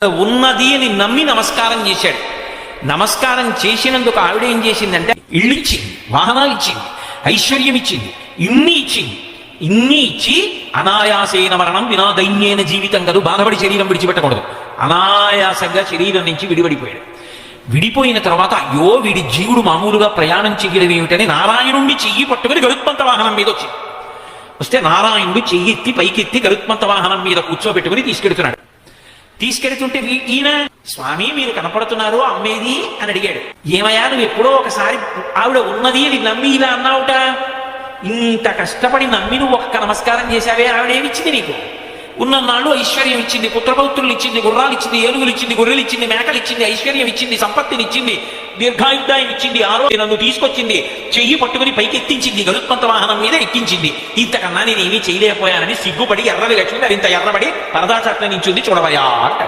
ఉన్నది అని నమ్మి నమస్కారం చేశాడు. నమస్కారం చేసినందుకు ఆవిడ ఏం చేసిందంటే ఇళ్ళు ఇచ్చింది, వాహనాలు ఇచ్చింది, ఐశ్వర్యం ఇచ్చింది, ఇన్ని ఇచ్చింది. ఇన్ని ఇచ్చి అనాయాసేన మరణం వినా దైన్యేన జీవితం కాదు, బాధపడి శరీరం విడిచిపెట్టకూడదు. అనాయాసంగా శరీరం నుంచి విడిపడిపోయాడు. విడిపోయిన తర్వాత అయ్యో వీడి జీవుడు మామూలుగా ప్రయాణం చెయ్యడం ఏమిటని నారాయణుణ్ణి చెయ్యి పట్టుకుని గరుత్మంత వాహనం మీద వచ్చింది. వస్తే నారాయణుడు చెయ్యెత్తి పైకెత్తి గరుత్మంత వాహనం మీద కూర్చోబెట్టుకుని తీసుకెడుతున్నాడు. తీసుకెడుతుంటే ఈయన స్వామి మీరు కనపడుతున్నారు అమ్మేది అని అడిగాడు. ఏమయ్యా నువ్వు ఎప్పుడో ఒకసారి ఆవిడ ఉన్నది అని నమ్మి ఇలా అన్నావుట, ఇంత కష్టపడి నమ్మి నువ్వు ఒక్క నమస్కారం చేశావే, ఆవిడేమిచ్చింది నీకు? ఉన్ననాళ్ళు ఐశ్వర్యం ఇచ్చింది, పుత్రపౌత్రులు ఇచ్చింది, గుర్రాలు ఇచ్చింది, ఏనుగులు ఇచ్చింది, గొర్రెలు ఇచ్చింది, మేకలు ఇచ్చింది, ఐశ్వర్యం ఇచ్చింది, సంపత్తిని ఇచ్చింది, దీర్ఘాయుద్ధాయం ఇచ్చింది, ఆరోగ్యం నన్ను తీసుకొచ్చింది, చెయ్యి పట్టుకుని పైకెత్తించింది, గరుత్మంత వాహనం మీద ఎక్కించింది. ఇంతకన్నా నేను ఏమీ చేయలేకపోయానని సిగ్గుపడి ఎర్రవి లక్ష్మి అది ఇంత ఎర్రబడి పరదాచట్ల నించుంది చూడవయా అంట.